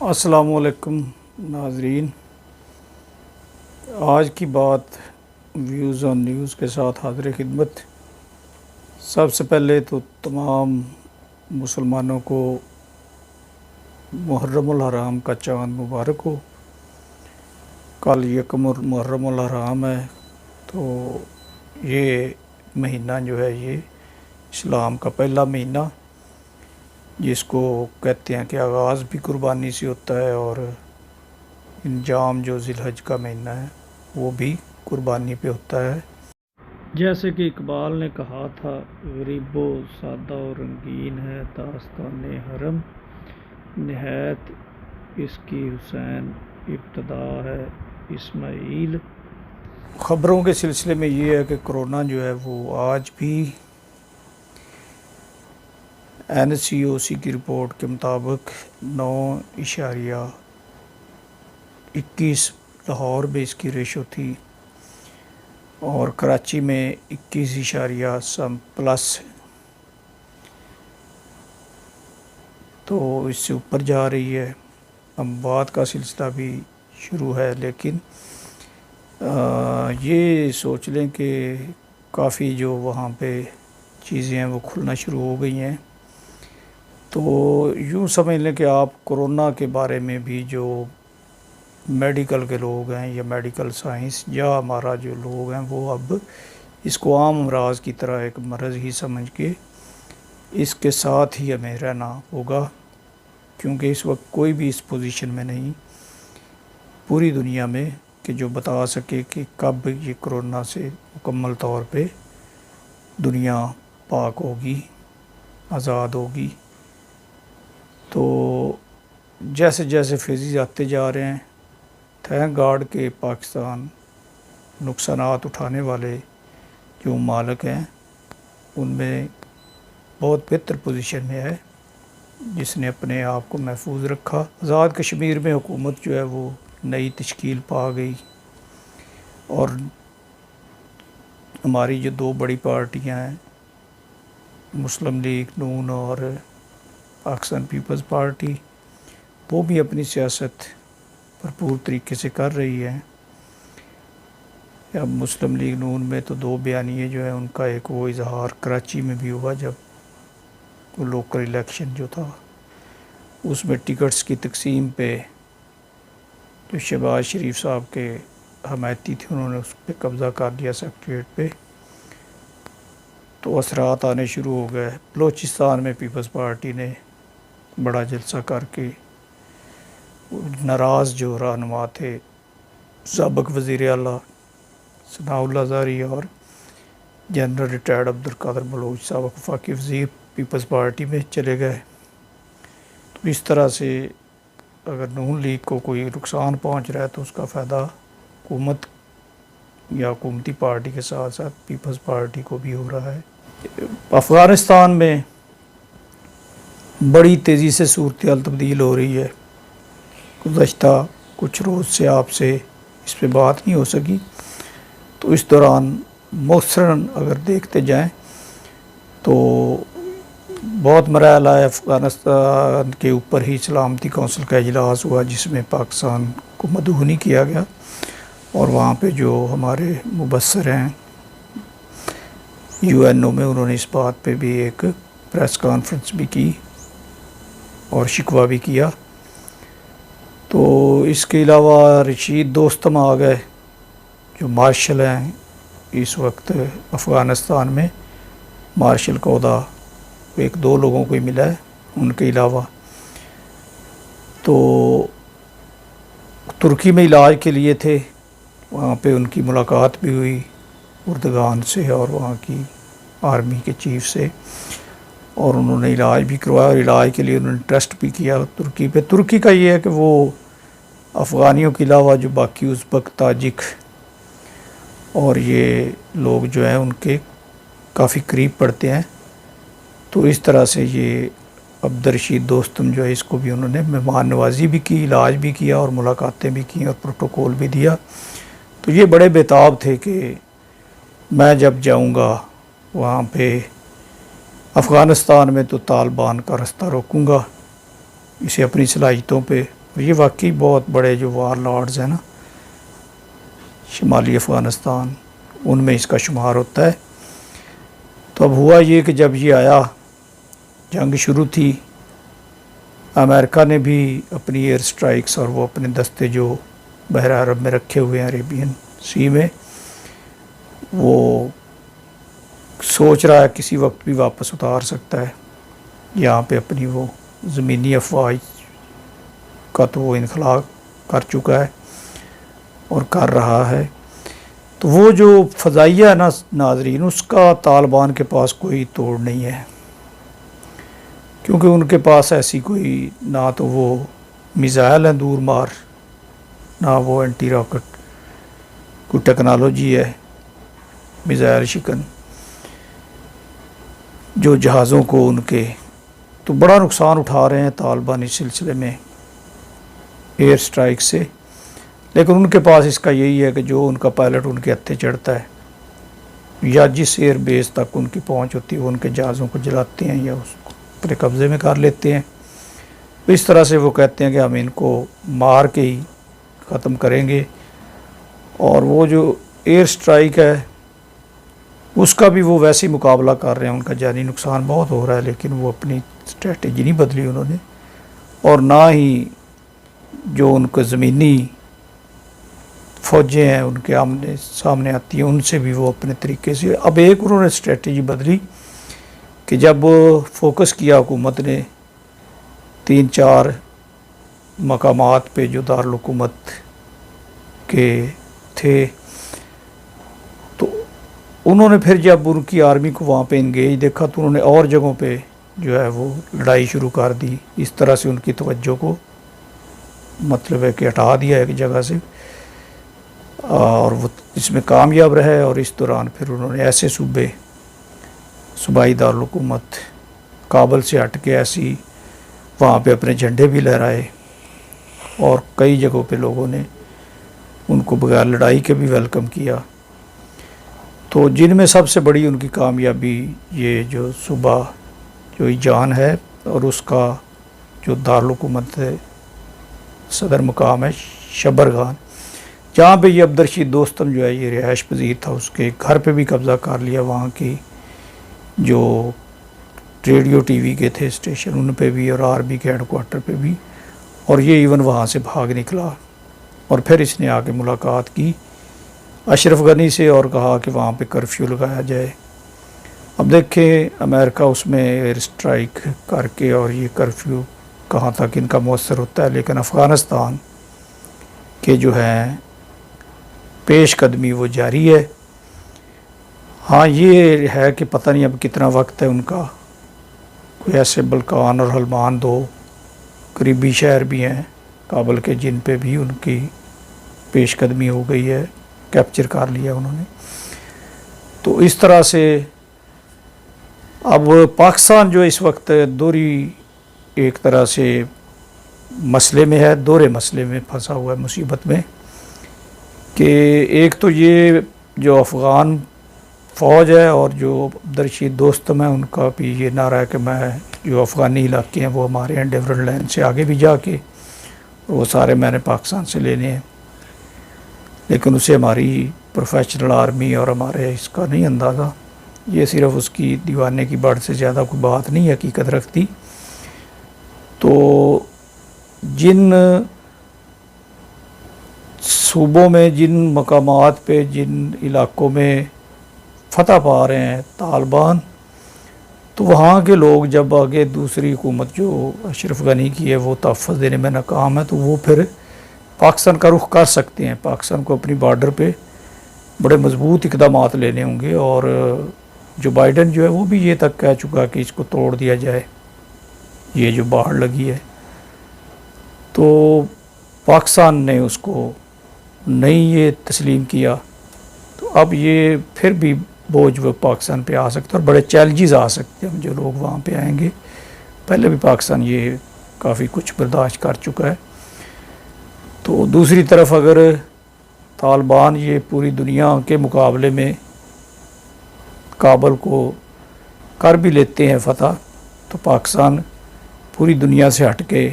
السلام علیکم ناظرین، آج کی بات ویوز آن نیوز کے ساتھ حاضر خدمت۔ سب سے پہلے تو تمام مسلمانوں کو محرم الحرام کا چاند مبارک ہو۔ کل یکم محرم الحرام ہے، تو یہ مہینہ جو ہے یہ اسلام کا پہلا مہینہ، جس کو کہتے ہیں کہ آغاز بھی قربانی سے ہوتا ہے اور انجام جو ذی الحج کا مہینہ ہے وہ بھی قربانی پہ ہوتا ہے۔ جیسے کہ اقبال نے کہا تھا، غریب و سادہ و رنگین ہے داستان حرم، نہایت اس کی حسین ابتدا ہے اسماعیل۔ خبروں کے سلسلے میں یہ ہے کہ کرونا جو ہے وہ آج بھی NCOC کی رپورٹ کے مطابق 9.21 لاہور میں اس کی ریشو تھی، اور کراچی میں 21.+ تو اس سے اوپر جا رہی ہے۔ اموات کا سلسلہ بھی شروع ہے، لیکن یہ سوچ لیں کہ کافی جو وہاں پہ چیزیں ہیں وہ کھلنا شروع ہو گئی ہیں۔ تو یوں سمجھ لیں کہ آپ کورونا کے بارے میں بھی جو میڈیکل کے لوگ ہیں یا میڈیکل سائنس یا ہمارا جو لوگ ہیں وہ اب اس کو عام امراض کی طرح ایک مرض ہی سمجھ کے اس کے ساتھ ہی ہمیں رہنا ہوگا، کیونکہ اس وقت کوئی بھی اس پوزیشن میں نہیں پوری دنیا میں کہ جو بتا سکے کہ کب یہ کرونا سے مکمل طور پہ دنیا پاک ہوگی، آزاد ہوگی۔ تو جیسے جیسے فیزز آتے جا رہے ہیں، تھینک گاڈ کہ پاکستان نقصانات اٹھانے والے جو ممالک ہیں ان میں بہت بہتر پوزیشن میں ہے، جس نے اپنے آپ کو محفوظ رکھا۔ آزاد کشمیر میں حکومت جو ہے وہ نئی تشکیل پا گئی، اور ہماری جو دو بڑی پارٹیاں ہیں، مسلم لیگ نون اور پاکستان پیپلز پارٹی، وہ بھی اپنی سیاست بھرپور طریقے سے کر رہی ہے۔ اب مسلم لیگ نون میں تو دو بیانیے جو ہیں ان کا ایک وہ اظہار کراچی میں بھی ہوا، جب وہ لوکل الیکشن جو تھا اس میں ٹکٹس کی تقسیم پہ جو شہباز شریف صاحب کے حمایتی تھے انہوں نے اس پہ قبضہ کر لیا سیکریٹریٹ پہ، تو اثرات آنے شروع ہو گئے۔ بلوچستان میں پیپلز پارٹی نے بڑا جلسہ کر کے ناراض جو رہنما تھے، سابق وزیر اعلیٰ ثناء اللہ زرعی اور جنرل ریٹائرڈ عبدالقادر بلوچ صاحب وفاقی وزیر پیپلز پارٹی میں چلے گئے۔ تو اس طرح سے اگر نون لیگ کو کوئی نقصان پہنچ رہا ہے تو اس کا فائدہ حکومت یا حکومتی پارٹی کے ساتھ ساتھ پیپلز پارٹی کو بھی ہو رہا ہے۔ افغانستان میں بڑی تیزی سے صورتحال تبدیل ہو رہی ہے۔ گزشتہ کچھ روز سے آپ سے اس پہ بات نہیں ہو سکی، تو اس دوران مؤثراً اگر دیکھتے جائیں تو بہت مراحل آئے۔ افغانستان کے اوپر ہی سلامتی کونسل کا اجلاس ہوا، جس میں پاکستان کو مدعو نہیں کیا گیا، اور وہاں پہ جو ہمارے مبصر ہیں UNO میں، انہوں نے اس بات پہ بھی ایک پریس کانفرنس بھی کی اور شکوہ بھی کیا۔ تو اس کے علاوہ رشید دوستم آ گئے جو مارشل ہیں اس وقت افغانستان میں، مارشل کا عہدہ ایک دو لوگوں کو ہی ملا ہے ان کے علاوہ۔ تو ترکی میں علاج کے لیے تھے، وہاں پہ ان کی ملاقات بھی ہوئی اردگان سے اور وہاں کی آرمی کے چیف سے، اور انہوں نے علاج بھی کروایا، اور علاج کے لیے انہوں نے ٹرسٹ بھی کیا ترکی پہ۔ ترکی کا یہ ہے کہ وہ افغانیوں کے علاوہ جو باقی ازبک، تاجک اور یہ لوگ جو ہیں ان کے کافی قریب پڑتے ہیں۔ تو اس طرح سے یہ عبدالرشید دوستم جو ہے اس کو بھی انہوں نے مہمان نوازی بھی کی، علاج بھی کیا اور ملاقاتیں بھی کی اور پروٹوکول بھی دیا۔ تو یہ بڑے بےتاب تھے کہ میں جب جاؤں گا وہاں پہ افغانستان میں تو طالبان کا رستہ روکوں گا، اسے اپنی صلاحیتوں پہ یہ واقعی بہت بڑے جو وار لارڈز ہیں نا شمالی افغانستان، ان میں اس کا شمار ہوتا ہے۔ تو اب ہوا یہ کہ جب یہ آیا، جنگ شروع تھی، امریکہ نے بھی اپنی ایئر سٹرائکس اور وہ اپنے دستے جو بحر عرب میں رکھے ہوئے ہیں عربین سی میں، وہ سوچ رہا ہے کسی وقت بھی واپس اتار سکتا ہے یہاں پہ اپنی وہ زمینی افواج کا، تو وہ انخلا کر چکا ہے اور کر رہا ہے۔ تو وہ جو فضائیہ ہے نا ناظرین، اس کا طالبان کے پاس کوئی توڑ نہیں ہے، کیونکہ ان کے پاس ایسی کوئی نہ تو وہ میزائل ہیں دور مار، نہ وہ اینٹی راکٹ کوئی ٹیکنالوجی ہے میزائل شکن جو جہازوں کو ان کے، تو بڑا نقصان اٹھا رہے ہیں طالبان اس سلسلے میں ایئر سٹرائک سے۔ لیکن ان کے پاس اس کا یہی ہے کہ جو ان کا پائلٹ ان کے ہتھے چڑھتا ہے یا جس ایئر بیس تک ان کی پہنچ ہوتی ہے وہ ان کے جہازوں کو جلاتے ہیں یا اس کو اپنے قبضے میں کر لیتے ہیں۔ اس طرح سے وہ کہتے ہیں کہ ہم ان کو مار کے ہی ختم کریں گے۔ اور وہ جو ایئر سٹرائک ہے اس کا بھی وہ ویسے ہی مقابلہ کر رہے ہیں، ان کا جانی نقصان بہت ہو رہا ہے، لیکن وہ اپنی اسٹریٹجی نہیں بدلی انہوں نے، اور نہ ہی جو ان کو زمینی فوجیں ہیں ان کے آمنے سامنے آتی ہیں ان سے بھی وہ اپنے طریقے سے۔ اب ایک انہوں نے اسٹریٹجی بدلی کہ جب فوکس کیا حکومت نے 3-4 مقامات پہ جو دارالحکومت کے تھے، تو انہوں نے پھر جب ان کی آرمی کو وہاں پہ انگیج دیکھا تو انہوں نے اور جگہوں پہ جو ہے وہ لڑائی شروع کر دی۔ اس طرح سے ان کی توجہ کو مطلب ہے کہ ہٹا دیا ایک جگہ سے، اور وہ اس میں کامیاب رہے۔ اور اس دوران پھر انہوں نے ایسے صوبائی دارالحکومت کابل سے ہٹ کے ایسی وہاں پہ اپنے جھنڈے بھی لہرائے، اور کئی جگہوں پہ لوگوں نے ان کو بغیر لڑائی کے بھی ویلکم کیا۔ تو جن میں سب سے بڑی ان کی کامیابی یہ جو صوبہ جو ایجان ہے اور اس کا جو دارالحکومت صدر مقام ہے شبرغان، جہاں پہ یہ عبدالرشید دوستم جو ہے یہ رہائش پذیر تھا، اس کے گھر پہ بھی قبضہ کر لیا، وہاں کی جو ریڈیو ٹی وی کے تھے اسٹیشن ان پہ بھی، اور آرمی کے ہیڈ کوارٹر پہ بھی، اور یہ ایون وہاں سے بھاگ نکلا۔ اور پھر اس نے آ کے ملاقات کی اشرف غنی سے اور کہا کہ وہاں پہ کرفیو لگایا جائے۔ اب دیکھیں امریکہ اس میں ایئر اسٹرائک کر کے اور یہ کرفیو کہاں تک ان کا مؤثر ہوتا ہے، لیکن افغانستان کے جو ہیں پیش قدمی وہ جاری ہے۔ ہاں یہ ہے کہ پتہ نہیں اب کتنا وقت ہے ان کا، کوئی ایسے بلکان اور ہلمان 2 قریبی شہر بھی ہیں کابل کے جن پہ بھی ان کی پیش قدمی ہو گئی ہے، کیپچر کر لیا انہوں نے۔ تو اس طرح سے اب پاکستان جو اس وقت دوہری ایک طرح سے مسئلے میں ہے، دوہرے مسئلے میں پھنسا ہوا ہے، مصیبت میں، کہ ایک تو یہ جو افغان فوج ہے اور جو عبدالرشید دوستم ہے ان کا بھی یہ نعرہ ہے کہ میں جو افغانی علاقے ہیں وہ ہمارے ہیں، ڈیورنٹ لائن سے آگے بھی جا کے وہ سارے میں نے پاکستان سے لینے ہیں، لیکن اسے ہماری پروفیشنل آرمی اور ہمارے اس کا نہیں اندازہ، یہ صرف اس کی دیوانے کی بڑھ سے زیادہ کوئی بات نہیں حقیقت رکھتی۔ تو جن صوبوں میں، جن مقامات پہ، جن علاقوں میں فتح پا رہے ہیں طالبان، تو وہاں کے لوگ جب آگے دوسری حکومت جو اشرف غنی کی ہے وہ تحفظ دینے میں ناکام ہے، تو وہ پھر پاکستان کا رخ کر سکتے ہیں۔ پاکستان کو اپنی بارڈر پہ بڑے مضبوط اقدامات لینے ہوں گے، اور جو بائیڈن جو ہے وہ بھی یہ تک کہہ چکا کہ اس کو توڑ دیا جائے، یہ جو باڑ لگی ہے۔ تو پاکستان نے اس کو نہیں یہ تسلیم کیا، تو اب یہ پھر بھی بوجھ وہ پاکستان پہ آ سکتا ہے اور بڑے چیلنجز آ سکتے ہیں جو لوگ وہاں پہ آئیں گے۔ پہلے بھی پاکستان یہ کافی کچھ برداشت کر چکا ہے۔ تو دوسری طرف اگر طالبان یہ پوری دنیا کے مقابلے میں کابل کو کر بھی لیتے ہیں فتح، تو پاکستان پوری دنیا سے ہٹ کے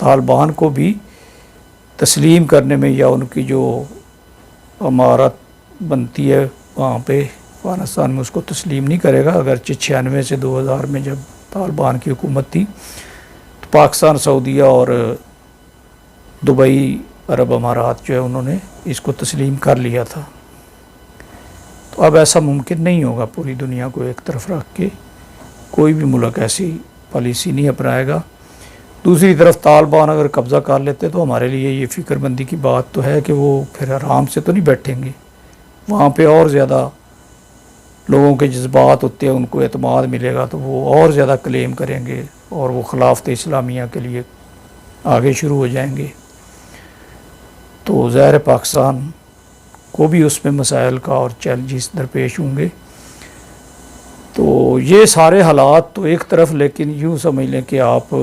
طالبان کو بھی تسلیم کرنے میں یا ان کی جو عمارت بنتی ہے وہاں پہ افغانستان میں اس کو تسلیم نہیں کرے گا. اگرچہ 96 سے 2000 میں جب طالبان کی حکومت تھی تو پاکستان، سعودیہ اور دبئی عرب امارات جو ہے انہوں نے اس کو تسلیم کر لیا تھا. تو اب ایسا ممکن نہیں ہوگا. پوری دنیا کو ایک طرف رکھ کے کوئی بھی ملک ایسی پالیسی نہیں اپنائے گا. دوسری طرف طالبان اگر قبضہ کر لیتے تو ہمارے لیے یہ فکر مندی کی بات تو ہے کہ وہ پھر آرام سے تو نہیں بیٹھیں گے. وہاں پہ اور زیادہ لوگوں کے جذبات ہوتے ہیں، ان کو اعتماد ملے گا تو وہ اور زیادہ کلیم کریں گے اور وہ خلافت اسلامیہ کے لیے آگے شروع ہو جائیں گے. تو ظاہر پاکستان کو بھی اس میں مسائل کا اور چیلنجز درپیش ہوں گے. تو یہ سارے حالات تو ایک طرف، لیکن یوں سمجھ لیں کہ آپ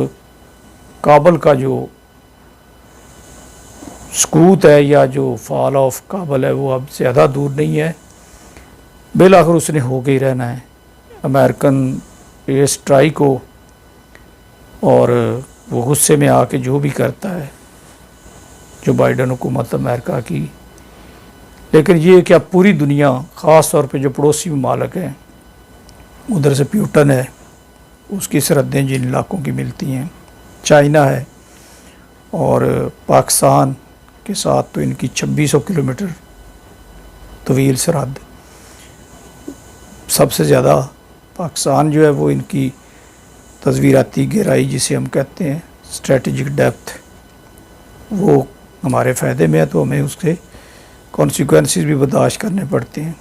کابل کا جو سقوط ہے یا جو فال آف کابل ہے وہ اب زیادہ دور نہیں ہے. بالآخر اس نے ہو کے ہی رہنا ہے. امریکن ایئر اسٹرائک ہو اور وہ غصے میں آ کے جو بھی کرتا ہے جو بائیڈن حکومت امریکہ کی، لیکن یہ کہ اب پوری دنیا، خاص طور پہ جو پڑوسی ممالک ہیں، ادھر سے پیوٹن ہے، اس کی سرحدیں جن علاقوں کی ملتی ہیں، چائنا ہے، اور پاکستان کے ساتھ تو ان کی 2600 کلومیٹر طویل سرحد. سب سے زیادہ پاکستان جو ہے وہ ان کی تصویراتی گہرائی جسے ہم کہتے ہیں اسٹریٹجک ڈیپتھ، وہ ہمارے فائدے میں ہے. تو ہمیں اس کے کانسیکوینسز بھی برداشت کرنے پڑتے ہیں.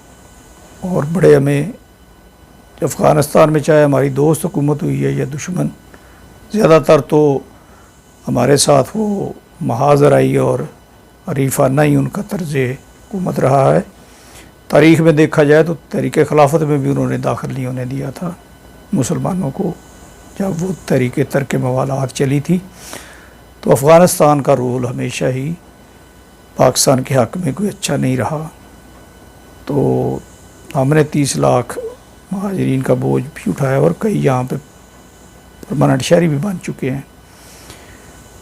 اور بڑے ہمیں افغانستان میں چاہے ہماری دوست حکومت ہوئی ہے یا دشمن، زیادہ تر تو ہمارے ساتھ وہ محاذ آرائی اور عریفانہ ہی ان کا طرز حکومت رہا ہے. تاریخ میں دیکھا جائے تو تحریک خلافت میں بھی انہوں نے داخل نہیں ہونے دیا تھا مسلمانوں کو جب وہ تحریک ترک موالات چلی تھی. تو افغانستان کا رول ہمیشہ ہی پاکستان کے حق میں کوئی اچھا نہیں رہا. تو ہم نے 30 لاکھ مہاجرین کا بوجھ بھی اٹھایا اور کئی یہاں پہ پرماننٹ شہری بھی بن چکے ہیں.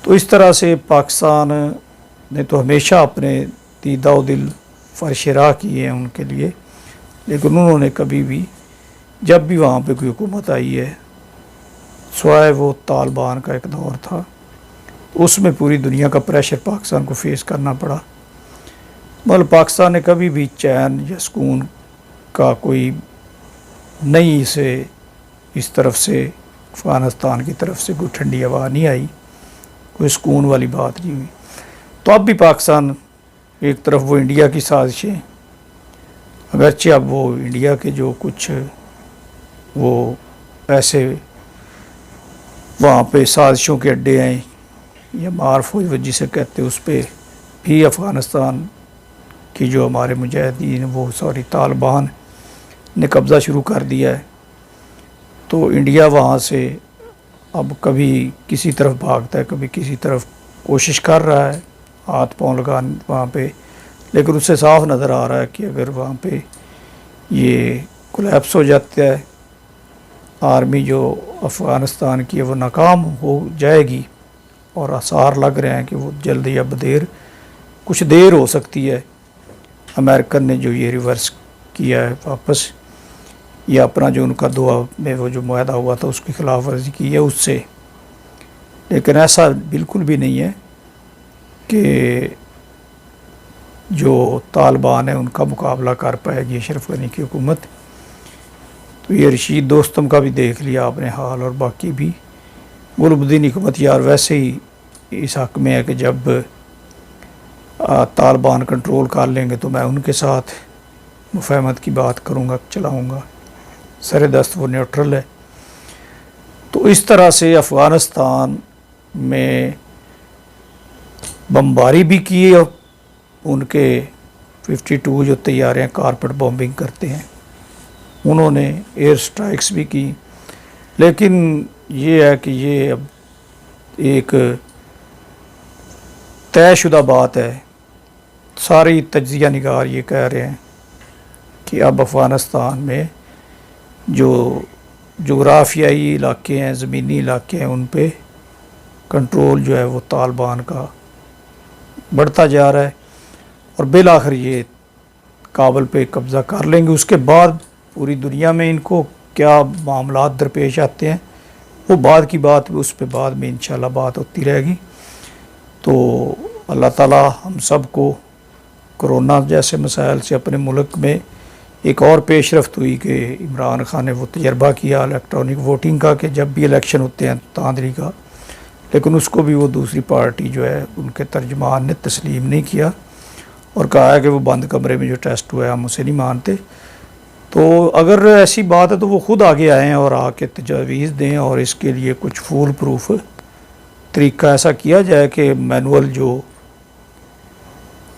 تو اس طرح سے پاکستان نے تو ہمیشہ اپنے دیدہ و دل فرش راہ کیے ہیں ان کے لیے، لیکن انہوں نے کبھی بھی جب بھی وہاں پہ کوئی حکومت آئی ہے، سوائے وہ طالبان کا ایک دور تھا، اس میں پوری دنیا کا پریشر پاکستان کو فیس کرنا پڑا. مطلب پاکستان نے کبھی بھی چین یا سکون کا کوئی نہیں سے اس طرف سے افغانستان کی طرف سے کوئی ٹھنڈی ہوا نہیں آئی، کوئی سکون والی بات نہیں ہوئی. تو اب بھی پاکستان ایک طرف وہ انڈیا کی سازشیں، اگرچہ اب وہ انڈیا کے جو کچھ وہ ایسے وہاں پہ سازشوں کے اڈے ہیں یا معرف ہو جسے کہتے اس پہ بھی افغانستان کی جو ہمارے مجاہدین طالبان نے قبضہ شروع کر دیا ہے. تو انڈیا وہاں سے اب کبھی کسی طرف بھاگتا ہے، کبھی کسی طرف کوشش کر رہا ہے ہاتھ پاؤں لگا وہاں پہ، لیکن اس سے صاف نظر آ رہا ہے کہ اگر وہاں پہ یہ کولیپس ہو جاتا ہے، آرمی جو افغانستان کی ہے وہ ناکام ہو جائے گی، اور آثار لگ رہے ہیں کہ وہ جلد یا بدیر کچھ دیر ہو سکتی ہے. امریکن نے جو یہ ریورس کیا ہے واپس، یا اپنا جو ان کا دعا میں وہ جو معاہدہ ہوا تھا اس کی خلاف ورزی کی ہے اس سے، لیکن ایسا بالکل بھی نہیں ہے کہ جو طالبان ہیں ان کا مقابلہ کر پائے گی اشرف غنی کی حکومت. تو یہ رشید دوستم کا بھی دیکھ لیا آپ نے حال، اور باقی بھی. غلب الدین حکمت یار ویسے ہی اس حق میں ہے کہ جب طالبان کنٹرول کر لیں گے تو میں ان کے ساتھ مفاہمت کی بات کروں گا، چلاؤں گا. سر دست وہ نیوٹرل ہے. تو اس طرح سے افغانستان میں بمباری بھی کی، اور ان کے 52 جو طیارے ہیں کارپٹ بومبنگ کرتے ہیں انہوں نے ایئر سٹرائکس بھی کی. لیکن یہ ہے کہ یہ اب ایک طے شدہ بات ہے. ساری تجزیہ نگار یہ کہہ رہے ہیں کہ اب افغانستان میں جو جغرافیائی علاقے ہیں، زمینی علاقے ہیں، ان پہ کنٹرول جو ہے وہ طالبان کا بڑھتا جا رہا ہے اور بالآخر یہ کابل پہ قبضہ کر لیں گے. اس کے بعد پوری دنیا میں ان کو کیا معاملات درپیش آتے ہیں وہ بعد کی بات، اس پہ بعد میں انشاءاللہ بات ہوتی رہے گی. تو اللہ تعالیٰ ہم سب کو کرونا جیسے مسائل سے اپنے ملک میں ایک اور پیش رفت ہوئی کہ عمران خان نے وہ تجربہ کیا الیکٹرانک ووٹنگ کا کہ جب بھی الیکشن ہوتے ہیں تاندری کا، لیکن اس کو بھی وہ دوسری پارٹی جو ہے ان کے ترجمان نے تسلیم نہیں کیا اور کہا ہے کہ وہ بند کمرے میں جو ٹیسٹ ہوا ہے ہم اسے نہیں مانتے. تو اگر ایسی بات ہے تو وہ خود آگے آئیں اور آ کے تجاویز دیں اور اس کے لیے کچھ فول پروف طریقہ ایسا کیا جائے کہ مینول جو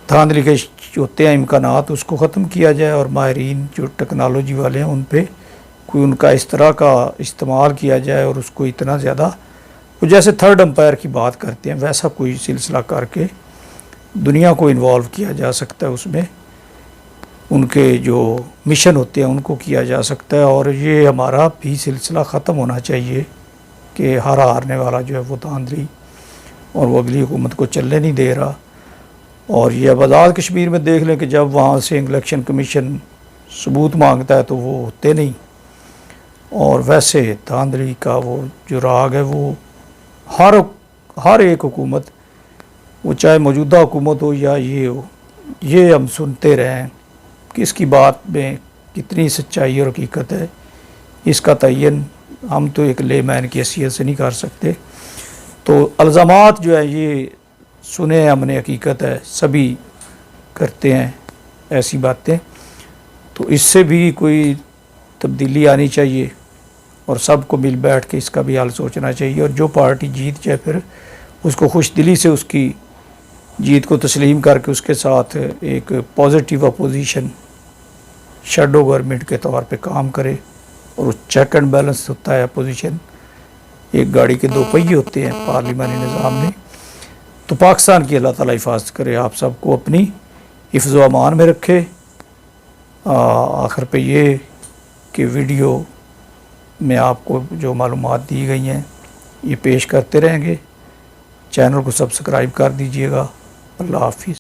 دھاندلی کے ہوتے ہیں امکانات اس کو ختم کیا جائے اور ماہرین جو ٹیکنالوجی والے ہیں ان پہ کوئی ان کا اس طرح کا استعمال کیا جائے اور اس کو اتنا زیادہ وہ جیسے تھرڈ امپائر کی بات کرتے ہیں ویسا کوئی سلسلہ کر کے دنیا کو انوالو کیا جا سکتا ہے. اس میں ان کے جو مشن ہوتے ہیں ان کو کیا جا سکتا ہے اور یہ ہمارا بھی سلسلہ ختم ہونا چاہیے کہ ہارنے والا جو ہے وہ دھاندلی اور وہ اگلی حکومت کو چلنے نہیں دے رہا. اور یہ اب آزاد کشمیر میں دیکھ لیں کہ جب وہاں سے الیکشن کمیشن ثبوت مانگتا ہے تو وہ ہوتے نہیں، اور ویسے دھاندلی کا وہ جو راگ ہے وہ ہر ایک حکومت، وہ چاہے موجودہ حکومت ہو یا یہ ہو، یہ ہم سنتے رہے ہیں کہ اس کی بات میں کتنی سچائی اور حقیقت ہے اس کا تعین ہم تو ایک لے مین کی حیثیت سے نہیں کر سکتے. تو الزامات جو ہے یہ سنے ہم نے، حقیقت ہے سبھی کرتے ہیں ایسی باتیں، تو اس سے بھی کوئی تبدیلی آنی چاہیے اور سب کو مل بیٹھ کے اس کا بھی حل سوچنا چاہیے. اور جو پارٹی جیت جائے پھر اس کو خوش دلی سے اس کی جیت کو تسلیم کر کے اس کے ساتھ ایک پازیٹیو اپوزیشن شیڈو گورنمنٹ کے طور پہ کام کرے. اور وہ چیک اینڈ بیلنس ہوتا ہے اپوزیشن، ایک گاڑی کے دو پہیے ہوتے ہیں پارلیمانی نظام میں. تو پاکستان کی اللہ تعالیٰ حفاظت کرے، آپ سب کو اپنی حفظ و امان میں رکھے. آخر پہ یہ کہ ویڈیو میں آپ کو جو معلومات دی گئی ہیں یہ پیش کرتے رہیں گے. چینل کو سبسکرائب کر دیجیے گا. اللہ حافظ.